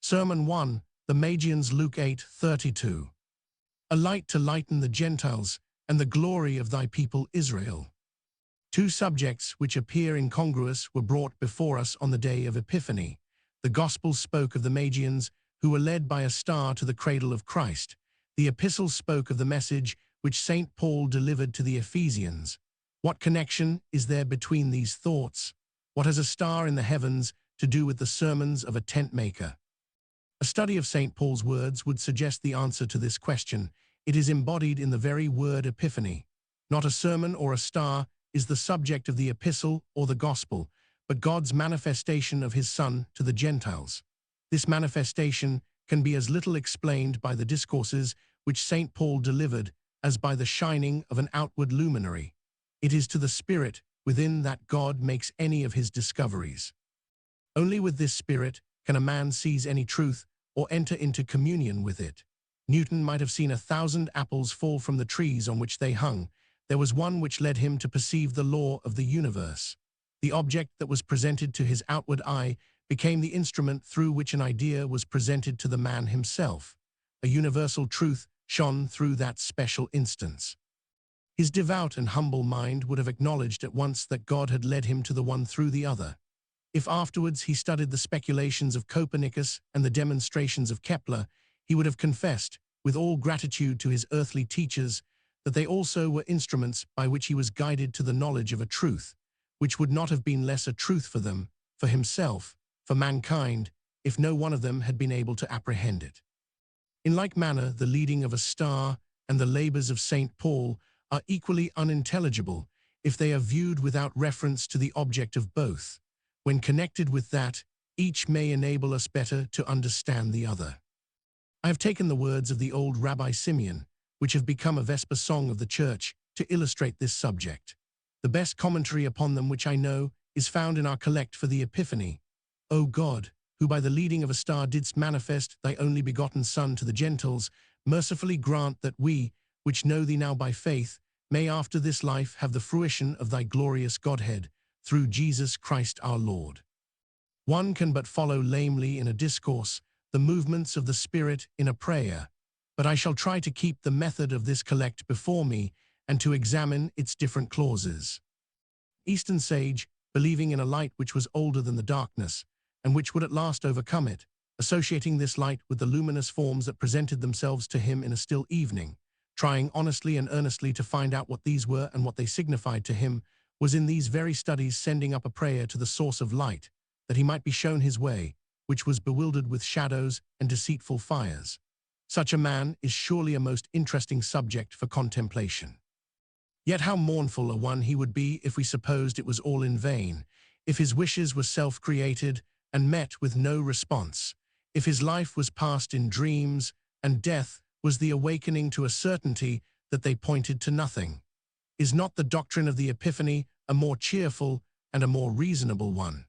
Sermon 1, the Magians, Luke 8:32. A light to lighten the Gentiles and the glory of thy people Israel. Two subjects which appear incongruous were brought before us on the day of Epiphany. The Gospel spoke of the Magians, who were led by a star to the cradle of Christ. The Epistle spoke of the message which St. Paul delivered to the Ephesians. What connection is there between these thoughts? What has a star in the heavens to do with the sermons of a tent maker? A study of St. Paul's words would suggest the answer to this question. It is embodied in the very word epiphany. Not a sermon or a star is the subject of the epistle or the gospel, but God's manifestation of his Son to the Gentiles. This manifestation can be as little explained by the discourses which St. Paul delivered as by the shining of an outward luminary. It is to the Spirit within that God makes any of his discoveries. Only with this Spirit can a man seize any truth or enter into communion with it. Newton might have seen 1,000 apples fall from the trees on which they hung. There was one which led him to perceive the law of the universe. The object that was presented to his outward eye became the instrument through which an idea was presented to the man himself. A universal truth shone through that special instance. His devout and humble mind would have acknowledged at once that God had led him to the one through the other. If afterwards he studied the speculations of Copernicus and the demonstrations of Kepler, he would have confessed, with all gratitude to his earthly teachers, that they also were instruments by which he was guided to the knowledge of a truth, which would not have been less a truth for them, for himself, for mankind, if no one of them had been able to apprehend it. In like manner, the leading of a star and the labors of St. Paul are equally unintelligible if they are viewed without reference to the object of both. When connected with that, each may enable us better to understand the other. I have taken the words of the old Rabbi Simeon, which have become a Vesper song of the Church, to illustrate this subject. The best commentary upon them which I know is found in our collect for the Epiphany. O God, who by the leading of a star didst manifest thy only begotten Son to the Gentiles, mercifully grant that we, which know thee now by faith, may after this life have the fruition of thy glorious Godhead, through Jesus Christ our Lord. One can but follow lamely in a discourse the movements of the Spirit in a prayer, but I shall try to keep the method of this collect before me and to examine its different clauses. Eastern sage, believing in a light which was older than the darkness, and which would at last overcome it, associating this light with the luminous forms that presented themselves to him in a still evening, trying honestly and earnestly to find out what these were and what they signified to him, was in these very studies sending up a prayer to the source of light, that he might be shown his way, which was bewildered with shadows and deceitful fires. Such a man is surely a most interesting subject for contemplation. Yet how mournful a one he would be if we supposed it was all in vain, if his wishes were self-created and met with no response, if his life was passed in dreams and death was the awakening to a certainty that they pointed to nothing. Is not the doctrine of the Epiphany a more cheerful and a more reasonable one?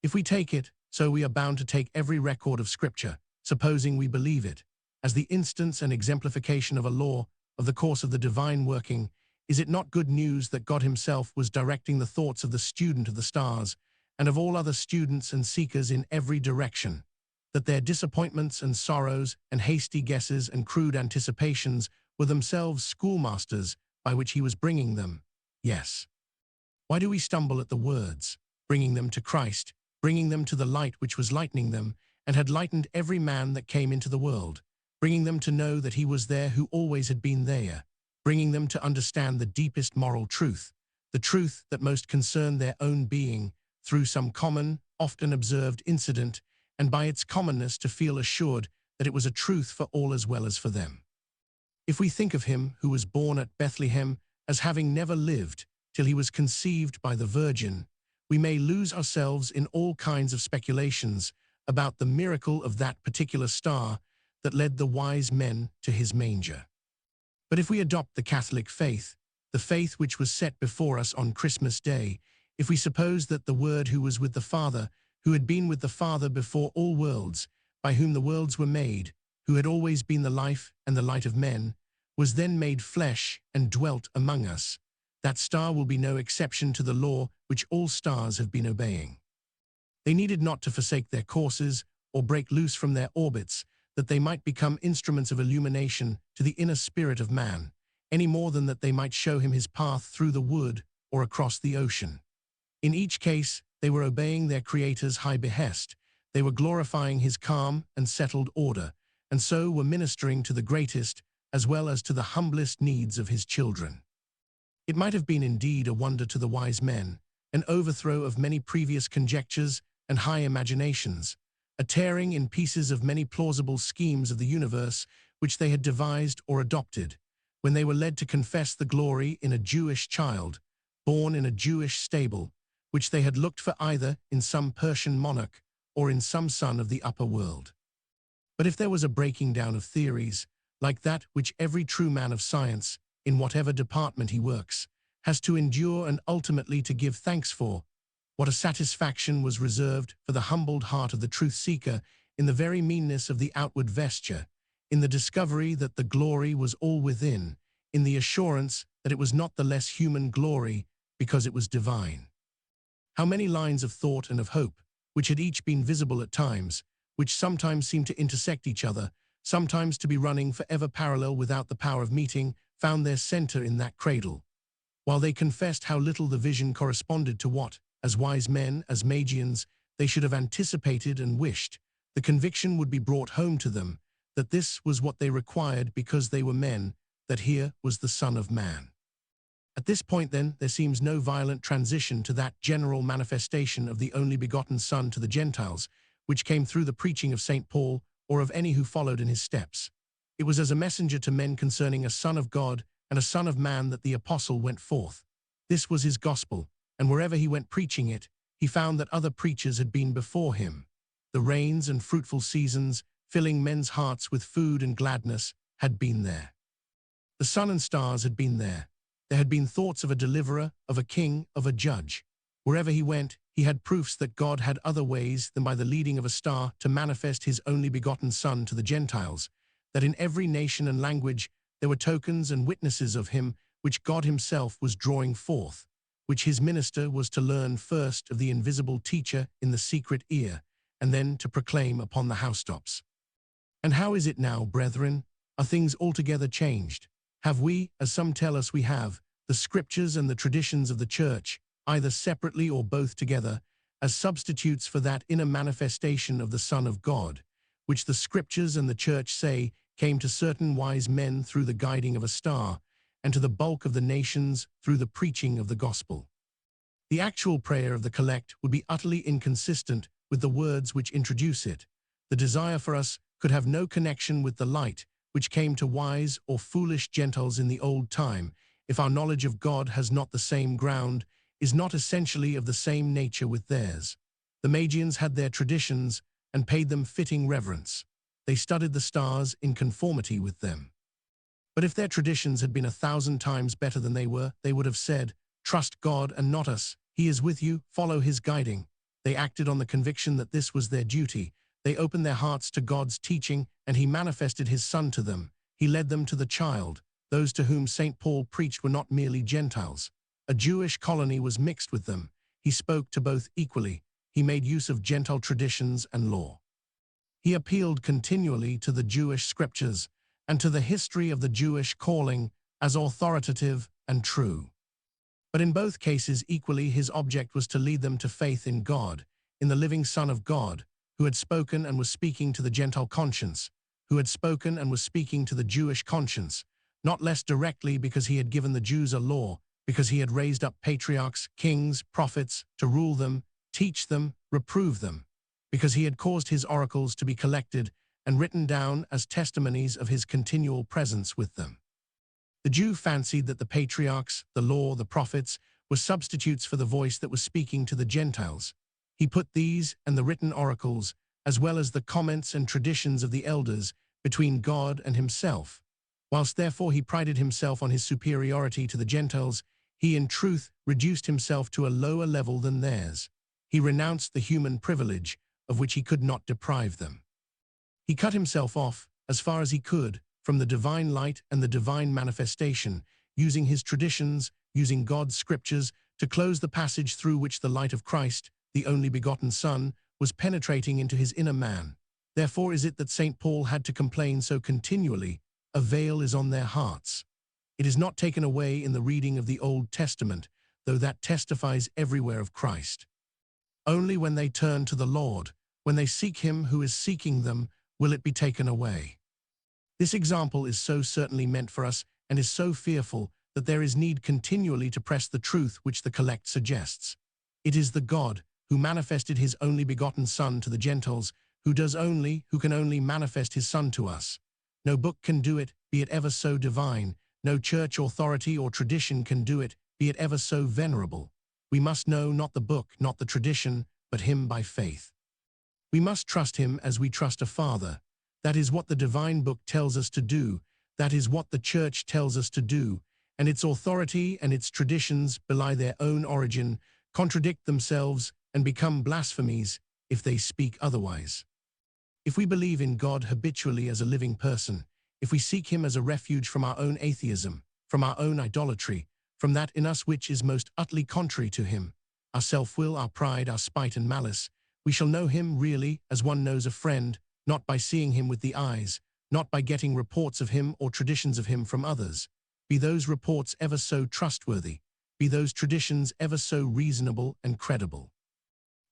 If we take it, so we are bound to take every record of Scripture, supposing we believe it, as the instance and exemplification of a law of the course of the divine working, is it not good news that God himself was directing the thoughts of the student of the stars and of all other students and seekers in every direction, that their disappointments and sorrows and hasty guesses and crude anticipations were themselves schoolmasters by which he was bringing them? Yes. Why do we stumble at the words, bringing them to Christ, bringing them to the light which was lightening them, and had lightened every man that came into the world, bringing them to know that he was there who always had been there, bringing them to understand the deepest moral truth, the truth that most concerned their own being, through some common, often observed incident, and by its commonness to feel assured that it was a truth for all as well as for them. If we think of him who was born at Bethlehem as having never lived till he was conceived by the Virgin, we may lose ourselves in all kinds of speculations about the miracle of that particular star that led the wise men to his manger. But if we adopt the Catholic faith, the faith which was set before us on Christmas Day, if we suppose that the Word who was with the Father, who had been with the Father before all worlds, by whom the worlds were made, who had always been the life and the light of men, was then made flesh and dwelt among us, that star will be no exception to the law which all stars have been obeying. They needed not to forsake their courses or break loose from their orbits, that they might become instruments of illumination to the inner spirit of man, any more than that they might show him his path through the wood or across the ocean. In each case, they were obeying their Creator's high behest, they were glorifying his calm and settled order, and so were ministering to the greatest as well as to the humblest needs of his children. It might have been indeed a wonder to the wise men, an overthrow of many previous conjectures and high imaginations, a tearing in pieces of many plausible schemes of the universe which they had devised or adopted, when they were led to confess the glory in a Jewish child, born in a Jewish stable, which they had looked for either in some Persian monarch or in some son of the upper world. But if there was a breaking down of theories, like that which every true man of science, in whatever department he works, has to endure and ultimately to give thanks for, what a satisfaction was reserved for the humbled heart of the truth-seeker in the very meanness of the outward vesture, in the discovery that the glory was all within, in the assurance that it was not the less human glory because it was divine. How many lines of thought and of hope, which had each been visible at times, which sometimes seemed to intersect each other, sometimes to be running forever parallel without the power of meeting, found their center in that cradle. While they confessed how little the vision corresponded to what, as wise men, as Magians, they should have anticipated and wished, the conviction would be brought home to them that this was what they required because they were men, that here was the Son of Man. At this point, then, there seems no violent transition to that general manifestation of the only begotten Son to the Gentiles, which came through the preaching of St. Paul or of any who followed in his steps. It was as a messenger to men concerning a Son of God and a Son of Man that the apostle went forth. This was his gospel, and wherever he went preaching it, he found that other preachers had been before him. The rains and fruitful seasons, filling men's hearts with food and gladness, had been there. The sun and stars had been there. There had been thoughts of a deliverer, of a king, of a judge. Wherever he went, he had proofs that God had other ways than by the leading of a star to manifest his only begotten Son to the Gentiles, that in every nation and language there were tokens and witnesses of him which God himself was drawing forth, which his minister was to learn first of the invisible teacher in the secret ear, and then to proclaim upon the housetops. And how is it now, brethren? Are things altogether changed? Have we, as some tell us we have, the scriptures and the traditions of the church, either separately or both together, as substitutes for that inner manifestation of the Son of God, which the scriptures and the church say came to certain wise men through the guiding of a star, and to the bulk of the nations through the preaching of the gospel? The actual prayer of the collect would be utterly inconsistent with the words which introduce it. The desire for us could have no connection with the light which came to wise or foolish Gentiles in the old time, if our knowledge of God has not the same ground, is not essentially of the same nature with theirs. The Magians had their traditions and paid them fitting reverence. They studied the stars in conformity with them. But if their traditions had been 1,000 times better than they would have said, "Trust God and not us. He is with you, follow his guiding." They acted on the conviction that this was their duty. They opened their hearts to God's teaching, and he manifested his Son to them. He led them to the child. Those to whom St. Paul preached were not merely Gentiles. A Jewish colony was mixed with them. He spoke to both equally. He made use of Gentile traditions and law. He appealed continually to the Jewish scriptures and to the history of the Jewish calling as authoritative and true. But in both cases equally his object was to lead them to faith in God, in the living Son of God, who had spoken and was speaking to the Gentile conscience, who had spoken and was speaking to the Jewish conscience, not less directly because he had given the Jews a law, because he had raised up patriarchs, kings, prophets, to rule them, teach them, reprove them, because he had caused his oracles to be collected and written down as testimonies of his continual presence with them. The Jew fancied that the patriarchs, the law, the prophets, were substitutes for the voice that was speaking to the Gentiles. He put these and the written oracles, as well as the comments and traditions of the elders, between God and himself. Whilst therefore he prided himself on his superiority to the Gentiles, he in truth reduced himself to a lower level than theirs. He renounced the human privilege of which he could not deprive them. He cut himself off, as far as he could, from the divine light and the divine manifestation, using his traditions, using God's scriptures, to close the passage through which the light of Christ, the only begotten Son, was penetrating into his inner man. Therefore is it that St. Paul had to complain so continually, "A veil is on their hearts." It is not taken away in the reading of the Old Testament, though that testifies everywhere of Christ. Only when they turn to the Lord, when they seek him who is seeking them, will it be taken away. This example is so certainly meant for us and is so fearful that there is need continually to press the truth which the collect suggests. It is the God who manifested his only begotten Son to the Gentiles, who can only manifest his Son to us. No book can do it, be it ever so divine. No church authority or tradition can do it, be it ever so venerable. We must know not the book, not the tradition, but him by faith. We must trust him as we trust a father. That is what the divine book tells us to do. That is what the church tells us to do. And its authority and its traditions belie their own origin, contradict themselves, and become blasphemies if they speak otherwise. If we believe in God habitually as a living person, if we seek him as a refuge from our own atheism, from our own idolatry, from that in us which is most utterly contrary to him, our self-will, our pride, our spite and malice, we shall know him really as one knows a friend, not by seeing him with the eyes, not by getting reports of him or traditions of him from others, be those reports ever so trustworthy, be those traditions ever so reasonable and credible.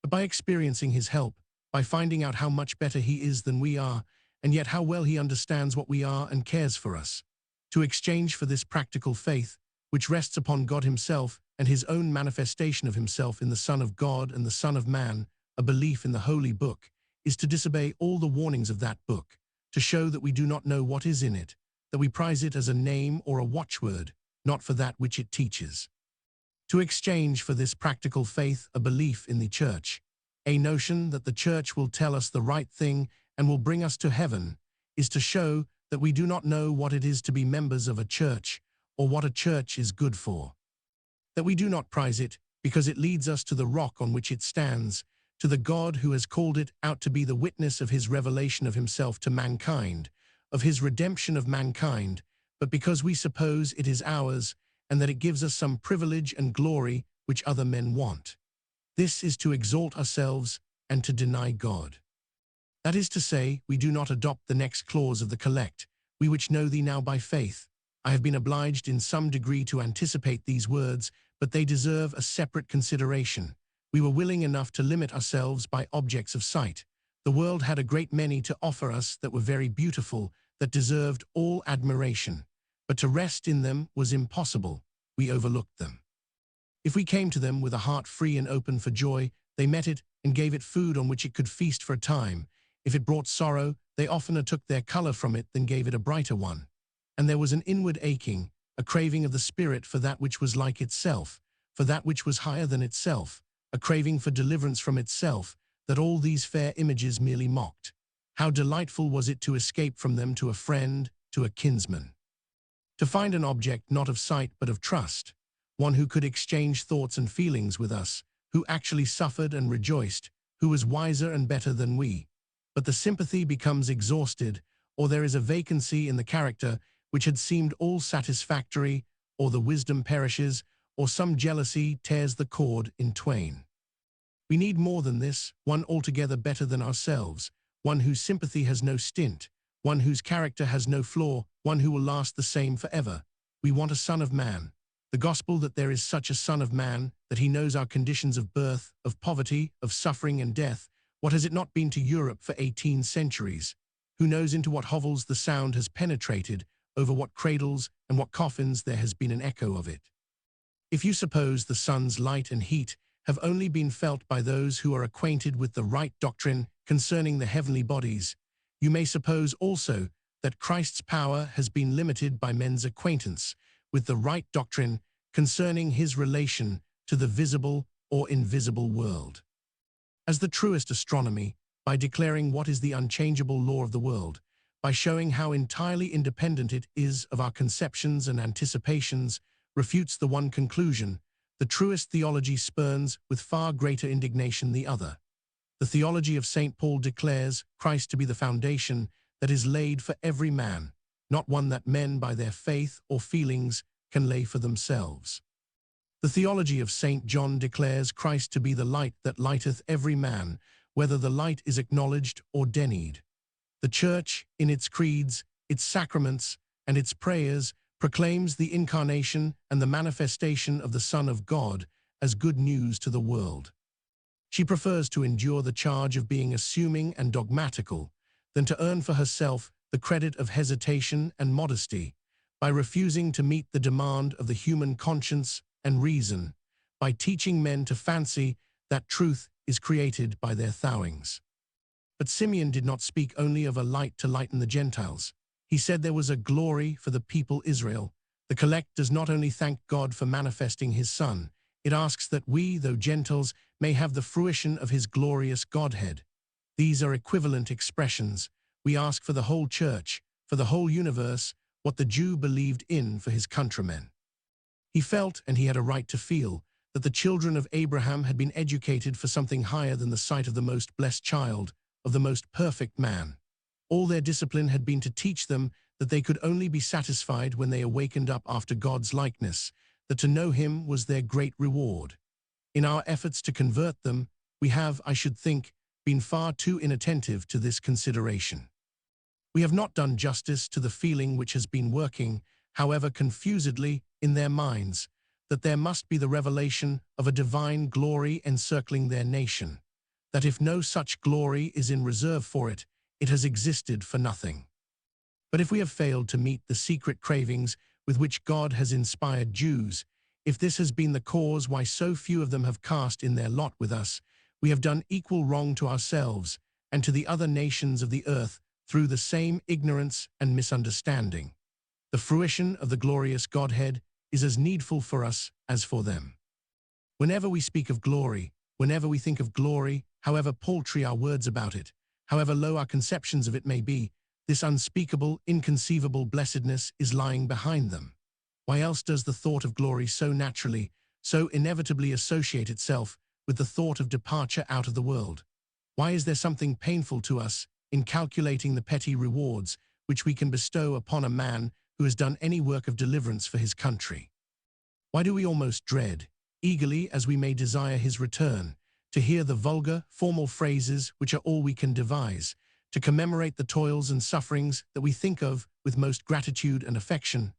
But by experiencing his help, by finding out how much better he is than we are, and yet how well he understands what we are and cares for us, to exchange for this practical faith, which rests upon God himself and his own manifestation of himself in the Son of God and the Son of Man, a belief in the Holy Book, is to disobey all the warnings of that book, to show that we do not know what is in it, that we prize it as a name or a watchword, not for that which it teaches. To exchange for this practical faith a belief in the church, a notion that the church will tell us the right thing and will bring us to heaven, is to show that we do not know what it is to be members of a church or what a church is good for. That we do not prize it because it leads us to the rock on which it stands, to the God who has called it out to be the witness of his revelation of himself to mankind, of his redemption of mankind, but because we suppose it is ours and that it gives us some privilege and glory which other men want. This is to exalt ourselves and to deny God. That is to say, we do not adopt the next clause of the collect, we which know thee now by faith. I have been obliged in some degree to anticipate these words, but they deserve a separate consideration. We were willing enough to limit ourselves by objects of sight. The world had a great many to offer us that were very beautiful, that deserved all admiration. But to rest in them was impossible. We overlooked them. If we came to them with a heart free and open for joy, they met it and gave it food on which it could feast for a time. If it brought sorrow, they oftener took their color from it than gave it a brighter one. And there was an inward aching, a craving of the spirit for that which was like itself, for that which was higher than itself, a craving for deliverance from itself, that all these fair images merely mocked. How delightful was it to escape from them to a friend, to a kinsman. To find an object not of sight but of trust, one who could exchange thoughts and feelings with us, who actually suffered and rejoiced, who was wiser and better than we. But the sympathy becomes exhausted, or there is a vacancy in the character which had seemed all satisfactory, or the wisdom perishes, or some jealousy tears the cord in twain. We need more than this, one altogether better than ourselves, one whose sympathy has no stint, one whose character has no flaw, one who will last the same forever. We want a Son of Man. The gospel that there is such a Son of Man, that he knows our conditions of birth, of poverty, of suffering and death. What has it not been to Europe for 18 centuries? Who knows into what hovels the sound has penetrated, over what cradles and what coffins there has been an echo of it? If you suppose the sun's light and heat have only been felt by those who are acquainted with the right doctrine concerning the heavenly bodies, you may suppose also that Christ's power has been limited by men's acquaintance with the right doctrine concerning his relation to the visible or invisible world. As the truest astronomy, by declaring what is the unchangeable law of the world, by showing how entirely independent it is of our conceptions and anticipations, refutes the one conclusion, the truest theology spurns with far greater indignation the other. The theology of St. Paul declares Christ to be the foundation that is laid for every man, not one that men by their faith or feelings can lay for themselves. The theology of St. John declares Christ to be the light that lighteth every man, whether the light is acknowledged or denied. The Church, in its creeds, its sacraments, and its prayers, proclaims the incarnation and the manifestation of the Son of God as good news to the world. She prefers to endure the charge of being assuming and dogmatical than to earn for herself the credit of hesitation and modesty by refusing to meet the demand of the human conscience and reason, by teaching men to fancy that truth is created by their thoughings. But Simeon did not speak only of a light to lighten the Gentiles. He said there was a glory for the people Israel. The collect does not only thank God for manifesting his Son, it asks that we, though Gentiles, may have the fruition of his glorious Godhead. These are equivalent expressions. We ask for the whole Church, for the whole universe, what the Jew believed in for his countrymen. He felt, and he had a right to feel, that the children of Abraham had been educated for something higher than the sight of the most blessed child, of the most perfect man. All their discipline had been to teach them that they could only be satisfied when they awakened up after God's likeness, that to know him was their great reward. In our efforts to convert them, we have, I should think, been far too inattentive to this consideration. We have not done justice to the feeling which has been working, however confusedly, in their minds, that there must be the revelation of a divine glory encircling their nation, that if no such glory is in reserve for it, it has existed for nothing. But if we have failed to meet the secret cravings with which God has inspired Jews, if this has been the cause why so few of them have cast in their lot with us, we have done equal wrong to ourselves and to the other nations of the earth through the same ignorance and misunderstanding. The fruition of the glorious Godhead is as needful for us as for them. Whenever we speak of glory, whenever we think of glory, however paltry our words about it, however low our conceptions of it may be, this unspeakable, inconceivable blessedness is lying behind them. Why else does the thought of glory so naturally, so inevitably associate itself with the thought of departure out of the world? Why is there something painful to us in calculating the petty rewards which we can bestow upon a man who has done any work of deliverance for his country? Why do we almost dread, eagerly as we may desire his return, to hear the vulgar, formal phrases which are all we can devise, to commemorate the toils and sufferings that we think of with most gratitude and affection?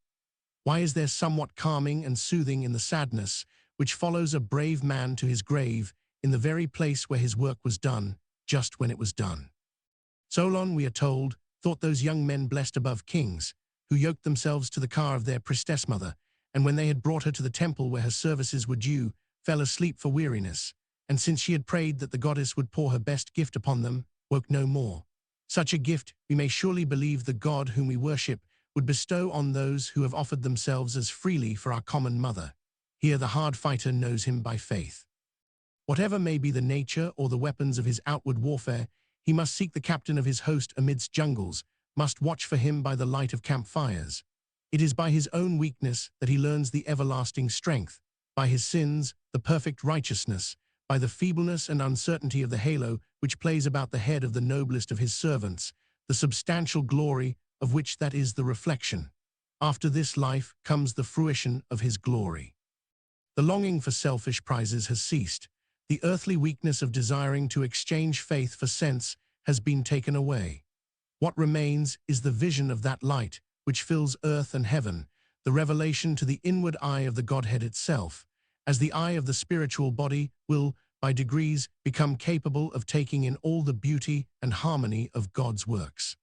Why is there somewhat calming and soothing in the sadness which follows a brave man to his grave in the very place where his work was done, just when it was done? Solon, we are told, thought those young men blessed above kings, who yoked themselves to the car of their priestess mother, and when they had brought her to the temple where her services were due, fell asleep for weariness, and since she had prayed that the goddess would pour her best gift upon them, woke no more. Such a gift, we may surely believe the God whom we worship would bestow on those who have offered themselves as freely for our common mother. Here the hard fighter knows him by faith. Whatever may be the nature or the weapons of his outward warfare, he must seek the captain of his host amidst jungles, must watch for him by the light of campfires. It is by his own weakness that he learns the everlasting strength, by his sins, the perfect righteousness, by the feebleness and uncertainty of the halo which plays about the head of the noblest of his servants, the substantial glory of which that is the reflection. After this life comes the fruition of his glory. The longing for selfish prizes has ceased. The earthly weakness of desiring to exchange faith for sense has been taken away. What remains is the vision of that light which fills earth and heaven, the revelation to the inward eye of the Godhead itself, as the eye of the spiritual body will, by degrees, become capable of taking in all the beauty and harmony of God's works.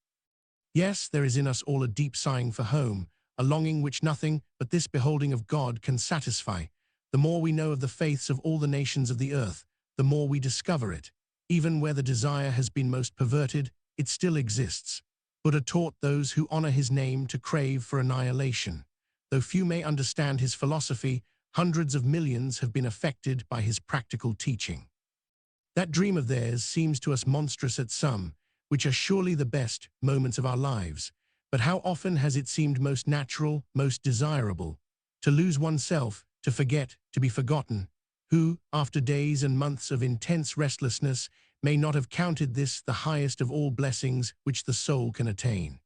Yes, there is in us all a deep sighing for home, a longing which nothing but this beholding of God can satisfy. The more we know of the faiths of all the nations of the earth, the more we discover it. Even where the desire has been most perverted, it still exists. Buddha taught those who honor his name to crave for annihilation. Though few may understand his philosophy, hundreds of millions have been affected by his practical teaching. That dream of theirs seems to us monstrous at some, which are surely the best moments of our lives, but how often has it seemed most natural, most desirable, to lose oneself, to forget, to be forgotten? Who, after days and months of intense restlessness, may not have counted this the highest of all blessings which the soul can attain?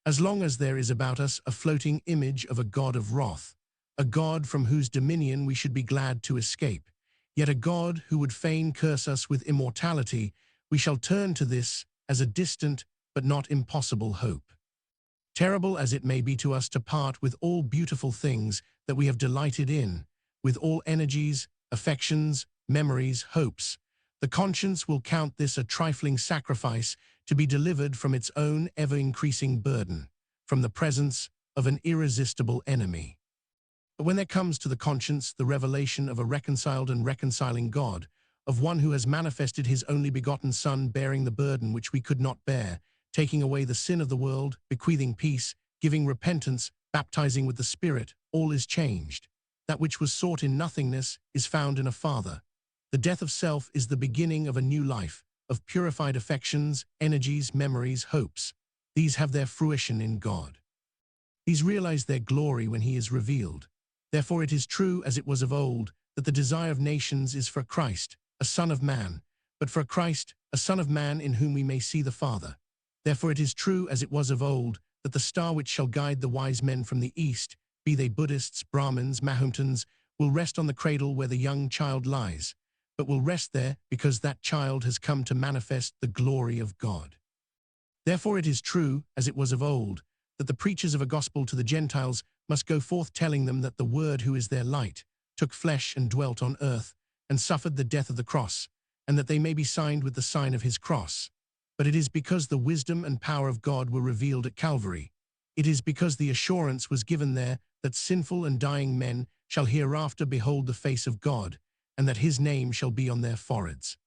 As long as there is about us a floating image of a God of wrath, a God from whose dominion we should be glad to escape, yet a God who would fain curse us with immortality, we shall turn to this as a distant but not impossible hope. Terrible as it may be to us to part with all beautiful things that we have delighted in, with all energies, affections, memories, hopes, the conscience will count this a trifling sacrifice to be delivered from its own ever-increasing burden, from the presence of an irresistible enemy. But when there comes to the conscience the revelation of a reconciled and reconciling God, of one who has manifested his only begotten Son bearing the burden which we could not bear, taking away the sin of the world, bequeathing peace, giving repentance, baptizing with the Spirit, all is changed. That which was sought in nothingness is found in a Father. The death of self is the beginning of a new life, of purified affections, energies, memories, hopes. These have their fruition in God. These realize their glory when he is revealed. Therefore it is true, as it was of old, that the desire of nations is for Christ, a Son of Man, but for Christ, a Son of Man in whom we may see the Father. Therefore it is true, as it was of old, that the star which shall guide the wise men from the east, be they Buddhists, Brahmins, Mahometans, will rest on the cradle where the young child lies, but will rest there because that child has come to manifest the glory of God. Therefore it is true, as it was of old, that the preachers of a gospel to the Gentiles must go forth telling them that the Word who is their light took flesh and dwelt on earth, and suffered the death of the cross, and that they may be signed with the sign of his cross. But it is because the wisdom and power of God were revealed at Calvary. It is because the assurance was given there that sinful and dying men shall hereafter behold the face of God, and that his name shall be on their foreheads.